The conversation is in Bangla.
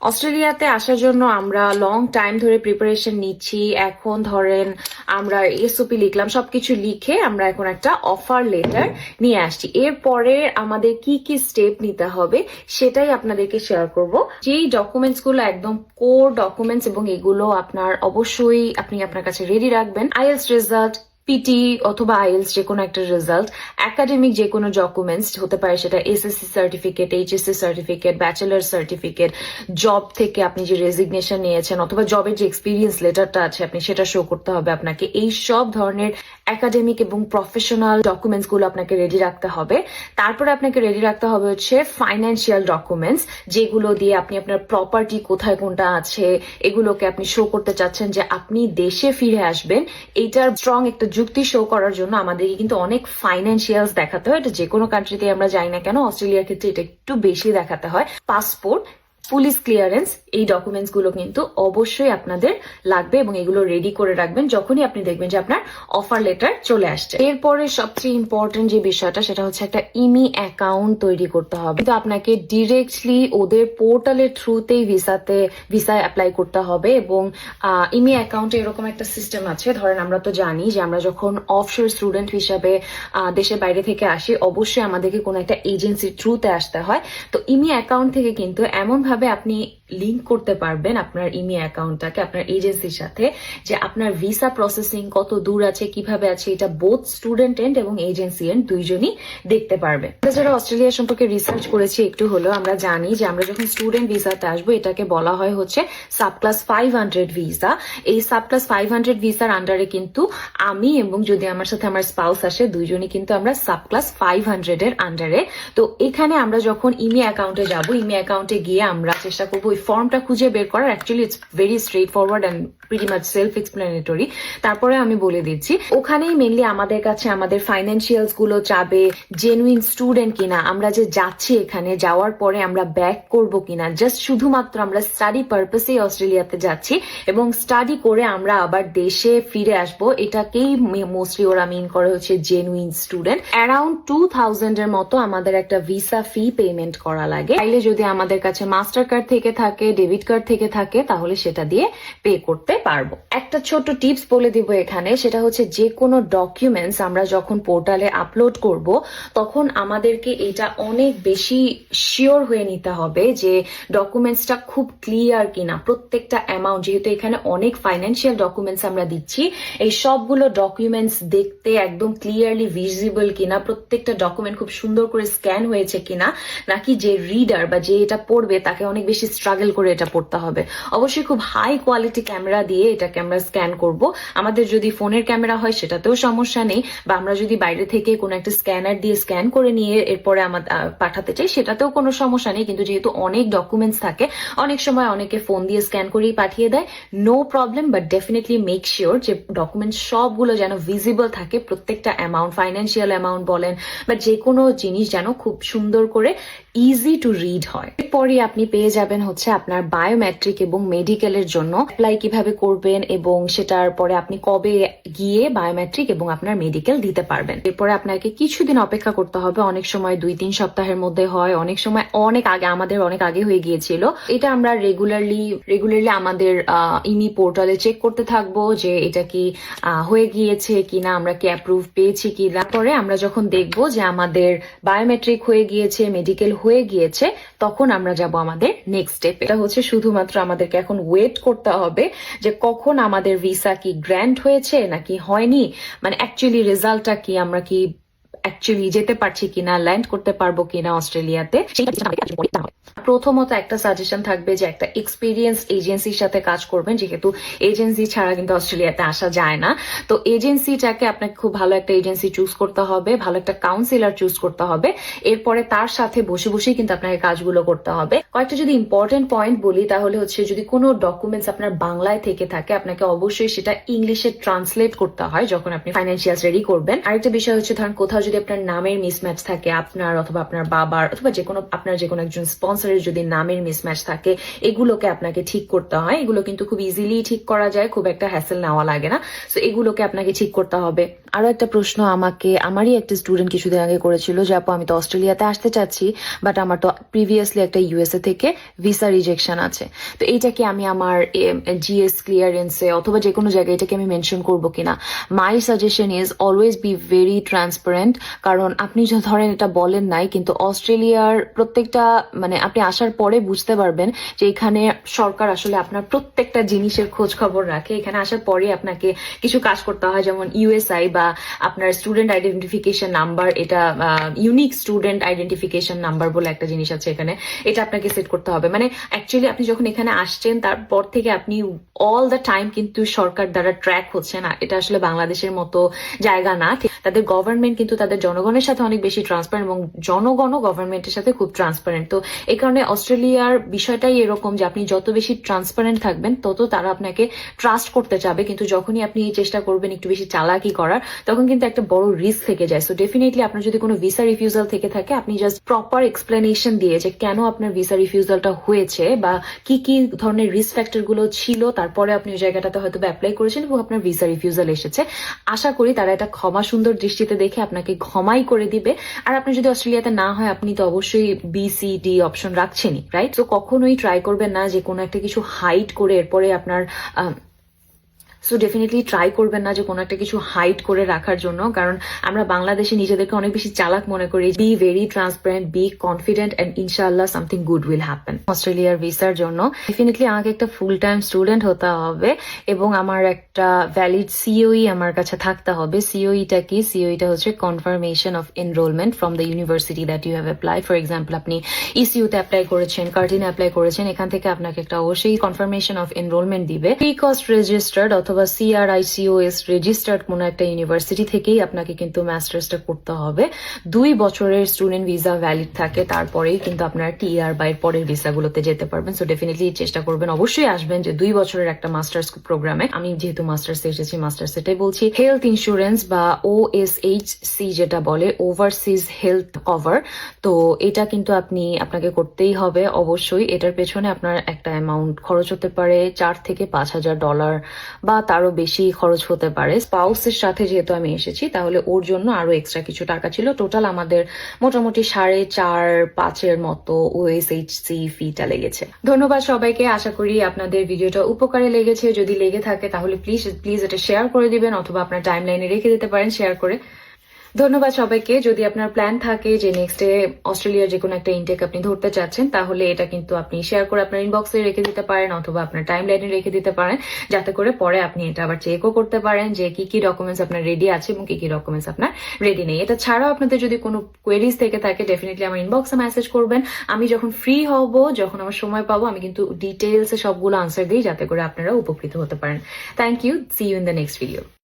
অস্ট্রেলিয়াতে আসার জন্য আমরা লং টাইম ধরে প্রিপারেশন নিচ্ছি। এখন ধরেন আমরা এসওপি লিখলাম, সবকিছু লিখে আমরা এখন একটা অফার লেটার নিয়ে আসছি। এরপরে আমাদের কি কি স্টেপ নিতে হবে সেটাই আপনাদেরকে শেয়ার করব। যেই ডকুমেন্টস গুলো একদম কোর ডকুমেন্টস এবং এগুলো আপনার অবশ্যই আপনি আপনার কাছে রেডি রাখবেন। আইএলটিএস রেজাল্ট, পিটি অথবা আইএলস যে কোনো একটা রেজাল্ট, একাডেমিক যে কোনো ডকুমেন্টস হতে পারে, সেটা SSC certificate, HSC certificate, bachelor certificate, job থেকে আপনি যে রেজিগনেশন নিয়েছেন অথবা জবের যে এক্সপিরিয়েন্স লেটারটা আছে আপনি সেটা শো করতে হবে আপনাকে। এই সব ধরনের একাডেমিক এবং প্রফেশনাল ডকুমেন্টস গুলো আপনাকে রেডি রাখতে হবে। তারপরে আপনাকে রেডি রাখতে হবে হচ্ছে ফাইন্যান্সিয়াল ডকুমেন্টস, যেগুলো দিয়ে আপনি আপনার প্রপার্টি কোথায় কোনটা আছে এগুলোকে আপনি শো করতে চাচ্ছেন যে আপনি দেশে ফিরে আসবেন। এইটার স্ট্রং একটা যুক্তি শো করার জন্য আমাদেরকে কিন্তু অনেক ফাইন্যান্সিয়ালস দেখাতে হয়। এটা যে কোনো কান্ট্রিতে আমরা যাই না কেন, অস্ট্রেলিয়ার ক্ষেত্রে এটা একটু বেশি দেখাতে হয়। পাসপোর্ট, পুলিশ ক্লিয়ারেন্স, এই ডকুমেন্টস গুলো কিন্তু অবশ্যই আপনাদের লাগবে এবং এগুলো রেডি করে রাখবেন যখনই আপনি দেখবেন যে আপনার অফার লেটার চলে আসছে। এরপরে সবচেয়ে ইম্পর্টেন্ট যে বিষয়টা সেটা হচ্ছে একটা ইমি অ্যাকাউন্ট তৈরি করতে হবে। কিন্তু আপনাকে ডিরেক্টলি ওদের পোর্টালের থ্রুতেই ভিসায় অ্যাপ্লাই করতে হবে। এবং ইমি অ্যাকাউন্টে এরকম একটা সিস্টেম আছে, ধরেন আমরা তো জানি যে আমরা যখন অফশোর স্টুডেন্ট হিসাবে দেশের বাইরে থেকে আসি অবশ্যই আমাদেরকে কোনো একটা এজেন্সির থ্রুতে আসতে হয়। তো ইমি অ্যাকাউন্ট থেকে কিন্তু এমন ভাবে আপনি লিংক করতে পারবেন আপনার ইমি অ্যাকাউন্টটাকে আপনার এজেন্সির সাথে যে আপনার ভিসা প্রসেসিং কত দূর আছে, কিভাবে আছে, এটা বোথ স্টুডেন্ট এন্ড এবং এজেন্সি এন্ড দুইজনই দেখতে পারবে। যারা অস্ট্রেলিয়া সম্পর্কে রিসার্চ করেছি একটু হলেও আমরা জানি যে আমরা যখন স্টুডেন্ট ভিসাতে আসবো এটাকে বলা হয় হচ্ছে সাবক্লাস 500 ভিসা। এই সাবক্লাস 500 ভিসার আন্ডারে কিন্তু আমি এবং যদি আমার সাথে আমার স্পাউস আসে দুইজনই কিন্তু আমরা সাবক্লাস 500 এর আন্ডারে। তো এখানে আমরা যখন ইমি অ্যাকাউন্টে যাব, ইমি অ্যাকাউন্টে গিয়ে আমরা চেষ্টা করবো ওই ফর্মটা খুঁজে বের করার। Actually it's very straight forward and pretty much self explanatory. তারপরে আমি বলে দিচ্ছি, ওখানেই মেনলি আমাদের কাছে আমাদের ফাইন্যান্সিয়ালস গুলো চাবে, জেনুইন স্টুডেন্ট কিনা, আমরা যে যাচ্ছি এখানে যাওয়ার পরে আমরা ব্যাক করব কিনা, জাস্ট শুধুমাত্র আমরা স্টাডি পারপাসেই অস্ট্রেলিয়াতে যাচ্ছি এবং স্টাডি করে আমরা আবার দেশে ফিরে আসবো, এটাকেই মোস্টলি ওরা মিন করে হচ্ছে জেনুইন স্টুডেন্ট। অ্যারাউন্ড 2000 এর মতো আমাদের একটা ভিসা ফি পেমেন্ট করা লাগে। চাইলে যদি আমাদের কাছে মাস্টার কার্ড থেকে থাকে, ডেবিট কার্ড থেকে থাকে, তাহলে সেটা দিয়ে পে করতে পারবো। একটা ছোট টিপস বলে দিব এখানে, সেটা হচ্ছে যে কোনো ডকুমেন্টস আমরা যখন পোর্টালে আপলোড করব তখন আমাদেরকে এটা অনেক বেশি শিওর হয়ে নিতে হবে যে ডকুমেন্টসটা খুব ক্লিয়ার কিনা। প্রত্যেকটা অ্যামাউন্ট, যেহেতু এখানে অনেক ফাইন্যান্সিয়াল ডকুমেন্টস আমরা দিচ্ছি, এই সবগুলো ডকুমেন্টস দেখতে একদম ক্লিয়ারলি ভিজিবল কিনা, প্রত্যেকটা ডকুমেন্ট খুব সুন্দর করে স্ক্যান হয়েছে কিনা, নাকি যে রিডার বা যে এটা পড়বে তাকে অনেক বেশি স্ট্রাগল করে এটা পড়তে হবে। অবশ্যই খুব হাই কোয়ালিটি ক্যামেরা দিয়ে এটাকে আমরা স্ক্যান করব। আমাদের যদি ফোনের ক্যামেরা হয় সেটাতেও সমস্যা নেই, বা আমরা যদি বাইরে থেকে কোনো একটা স্ক্যানার দিয়ে স্ক্যান করে নিয়ে এরপরে আমাদের পাঠাতে চাই সেটাতেও কোনো সমস্যা নেই। কিন্তু যেহেতু অনেক ডকুমেন্টস থাকে, অনেক সময় অনেকে ফোন দিয়ে স্ক্যান করেই পাঠিয়ে দেয়, no problem, but definitely make sure যে ডকুমেন্টস সবগুলো যেন ভিজিবল থাকে। প্রত্যেকটা অ্যামাউন্ট, ফাইন্যান্সিয়াল অ্যামাউন্ট বলেন বা যে কোনো জিনিস যেন খুব সুন্দর করে ইজি টু রিড হয়। এরপরই আপনি পেয়ে যাবেন হচ্ছে আপনার বায়োমেট্রিক এবং মেডিকেলের জন্য অ্যাপ্লাই কিভাবে করবেন এবং সেটার পরে আপনি কবে গিয়ে বায়োমেট্রিক এবং আপনার মেডিকেল দিতে পারবেন। এরপরে আপনাকে কিছুদিন অপেক্ষা করতে হবে, অনেক সময় 2-3 সপ্তাহের মধ্যে হয়, অনেক সময় অনেক আগে, আমাদের অনেক আগে হয়ে গিয়েছিল। এটা আমরা রেগুলারলি আমাদের ইমি পোর্টালে চেক করতে থাকবো যে এটা কি হয়ে গিয়েছে কিনা, আমরা কি অ্যাপ্রুভ পেয়েছি কিনা। পরে আমরা যখন দেখবো যে আমাদের বায়োমেট্রিক হয়ে গিয়েছে, মেডিকেল হয়ে গিয়েছে, তখন আমরা যাব আমাদের নেক্সট স্টেপ। এটা হচ্ছে শুধুমাত্র আমাদেরকে এখন ওয়েট করতে হবে যে কখন আমাদের ভিসা কি গ্র্যান্ট হয়েছে নাকি হয়নি, মানে অ্যাকচুয়ালি রেজাল্টটা কি, আমরা কি অ্যাকচুয়ালি যেতে পারছি কিনা, ল্যান্ড করতে পারবো কিনা অস্ট্রেলিয়াতে। প্রথমত একটা সাজেশন থাকবে যে একটা এক্সপিরিয়েন্স এজেন্সির সাথে কাজ করবেন, যেহেতু এজেন্সি ছাড়া কিন্তু অস্ট্রেলিয়াতে আসা যায় না। তো এজেন্সিটাকে আপনাকে খুব ভালো একটা এজেন্সি চুজ করতে হবে, ভালো একটা কাউন্সিলর চুজ করতে হবে। এরপরে তার সাথে বসে বসেই কিন্তু আপনাকে কাজগুলো করতে হবে। কয়েকটা যদি ইম্পর্টেন্ট পয়েন্ট বলি তাহলে হচ্ছে, যদি কোনো ডকুমেন্টস আপনার বাংলায় থেকে থাকে আপনাকে অবশ্যই সেটা ইংলিশে ট্রান্সলেট করতে হয় যখন আপনি ফাইন্যান্সিয়াল রেডি করবেন। আরেকটা বিষয় হচ্ছে, ধরেন কোথাও যদি আপনার নামের মিসম্যাচ থাকে, আপনার অথবা আপনার বাবার অথবা আপনার যে কোনো একজন স্পন্সর স্পন্সরের যদি নামের মিসম্যাচ থাকে, এগুলোকে আপনাকে ঠিক করতে হয়। এগুলো কিন্তু খুব ইজিলি ঠিক করা যায়, খুব একটা হ্যাসেল নেওয়া লাগে না। সো এগুলোকে আপনাকে ঠিক করতে হবে। আরো একটা প্রশ্ন আমারই একটা স্টুডেন্ট কিছুদিন আগে করেছিল যে আপু আমি তো অস্ট্রেলিয়াতে আসতে চাচ্ছি, বাট আমার তো প্রিভিয়াসলি একটা ইউএসএ থেকে ভিসা রিজেকশন আছে, তো এইটা কি আমি আমার জিএস ক্লিয়ারেন্সে অথবা যে কোনো জায়গায় এটাকে আমি মেনশন করবো কিনা? মাই suggestion is always be very transparent. কারণ আপনি যদি ধরেন এটা বলেন নাই, কিন্তু অস্ট্রেলিয়ার প্রত্যেকটা মানে আপনি আসার পরে বুঝতে পারবেন যে এখানে সরকার আসলে আপনার প্রত্যেকটা জিনিসের খোঁজ খবর রাখে। এখানে আসার পরে আপনাকে কিছু কাজ করতে হয়, যেমন ইউএসআই বা আপনার স্টুডেন্ট আইডেন্টিফিকেশন নাম্বার, এটা ইউনিক স্টুডেন্ট আইডেন্টিফিকেশন নাম্বার বলে একটা জিনিস আছে এখানে, এটা আপনাকে সেট করতে হবে। মানে অ্যাকচুয়ালি আপনি যখন এখানে আসছেন তারপর থেকে আপনি অল দ্য টাইম কিন্তু সরকার দ্বারা ট্র্যাক হচ্ছে না। এটা আসলে বাংলাদেশের মতো জায়গা না। তাদের গভর্নমেন্ট কিন্তু তাদের জনগণের সাথে অনেক বেশি ট্রান্সপারেন্ট এবং জনগণও গভর্নমেন্টের সাথে খুব ট্রান্সপারেন্ট। তো এই কারণে অস্ট্রেলিয়ার বিষয়টাই এরকম যে আপনি যত বেশি ট্রান্সপারেন্ট থাকবেন তত তারা আপনাকে ট্রাস্ট করতে চাবে, কিন্তু যখনই আপনি চেষ্টা করবেন একটু বেশি চালাকি করার, তখন কিন্তু একটা বড় রিস্ক থেকে যায়। সো ডেফিনেটলি আপনার যদি কোনো ভিসা রিফিউজাল থেকে থাকে, আপনি জাস্ট প্রপার এক্সপ্লেনেশন দিয়ে যে কেন আপনার ভিসা রিফিউজালটা হয়েছে বা কি কি ধরনের রিস্ক ফ্যাক্টর গুলো ছিল, তারপরে আপনি ওই জায়গাটাতে হয়তো অ্যাপ্লাই করেছেন এবং আপনার ভিসা রিফিউজাল এসেছে। আশা করি তারা এটা ক্ষমা সুন্দর দৃষ্টিতে দেখে আপনাকে ক্ষমাই করে দিবে। আর আপনি যদি অস্ট্রেলিয়াতে না হয়, আপনি তো অবশ্যই BCD অপশন রাখছেনই, রাইট? তো কখনোই ট্রাই করবেন না যে কোনো একটা কিছু হাইড করে এরপরে আপনার সো ডেফিনেটলি ট্রাই করবেন না যে কোনো একটা কিছু হাইড করে রাখার জন্য, কারণ আমরা বাংলাদেশে নিজেদেরকে অনেক বেশি চালাক মনে করি। Be very transparent, be confident, and ইনশাআল্লাহ সামথিং গুড উইল হ্যাপেন। অস্ট্রেলিয়ার ভিসার জন্য ডেফিনেটলি আমাকে একটা ফুল টাইম স্টুডেন্ট হতে হবে এবং আমার একটা ভ্যালিড সিওই আমার কাছে থাকতে হবে। সিওইটা কি? সিওইটা হচ্ছে confirmation of enrolment from the university that you have apply. For example, আপনি ইসিউতে অ্যাপ্লাই করেছেন, কার্টিনে অ্যাপ্লাই করেছেন, এখান থেকে আপনাকে একটা অবশ্যই কনফার্মেশন অফ এনরোলমেন্ট দিবে। প্রি কস্ট রেজিস্টার্ড অথবা CRICOS রেজিস্টার্ড কোনো একটা ইউনিভার্সিটি থেকেই আপনাকে কিন্তু মাস্টার্সটা করতে হবে। 2 বছরের স্টুডেন্ট ভিসা ভ্যালিড থাকে, তারপরেই কিন্তু আপনারা TR বা পরের ভিসাগুলোতে যেতে পারবেন। সো ডেফিনেটলি চেষ্টা করবেন, অবশ্যই আসবেন যে 2 বছরের একটা মাস্টার্স প্রোগ্রামে। আমি যেহেতু মাস্টার্সে এসেছি, মাস্টার্স এটাই বলছি। হেলথ ইন্স্যুরেন্স বা OSHC যেটা বলে, ওভারসিজ হেলথ কভার, তো এটা কিন্তু আপনাকে করতেই হবে অবশ্যই। এটার পেছনে আপনার একটা অ্যামাউন্ট খরচ হতে পারে, $4,000 থেকে $5,000 বা তারও বেশি খরচ হতে পারে। স্পাউসের সাথে যেহেতু আমি এসেছি, তাহলে ওর জন্য আরো এক্সট্রা কিছু টাকা ছিল। টোটাল আমাদের মোটামুটি 4.5-5 মতো OSHC ফিটা লেগেছে। ধন্যবাদ সবাইকে, আশা করি আপনাদের ভিডিওটা উপকারে লেগেছে। যদি লেগে থাকে তাহলে প্লিজ এটা শেয়ার করে দিবেন, অথবা আপনার টাইম লাইনে রেখে দিতে পারেন শেয়ার করে। ধন্যবাদ সবাইকে। যদি আপনার প্ল্যান থাকে যে নেক্সটে অস্ট্রেলিয়ার যে কোনো একটা ইনটেক আপনি ধরতে চাচ্ছেন, তাহলে এটা কিন্তু আপনি শেয়ার করে আপনার ইনবক্সে রেখে দিতে পারেন অথবা আপনার টাইম লাইনে রেখে দিতে পারেন, যাতে করে পরে আপনি এটা আবার চেকও করতে পারেন যে কি কি ডকুমেন্টস আপনার রেডি আছে এবং কি কি ডকুমেন্টস আপনার রেডি নেই। এটা ছাড়াও আপনাদের যদি কোনো কোয়েরিজ থেকে থাকে, ডেফিনেটলি আমার ইনবক্সে মেসেজ করবেন। আমি যখন ফ্রি হব, যখন আমার সময় পাবো, আমি কিন্তু ডিটেলসে সবগুলো আনসার দিই, যাতে করে আপনারা উপকৃত হতে পারেন। Thank you. See you in the next video.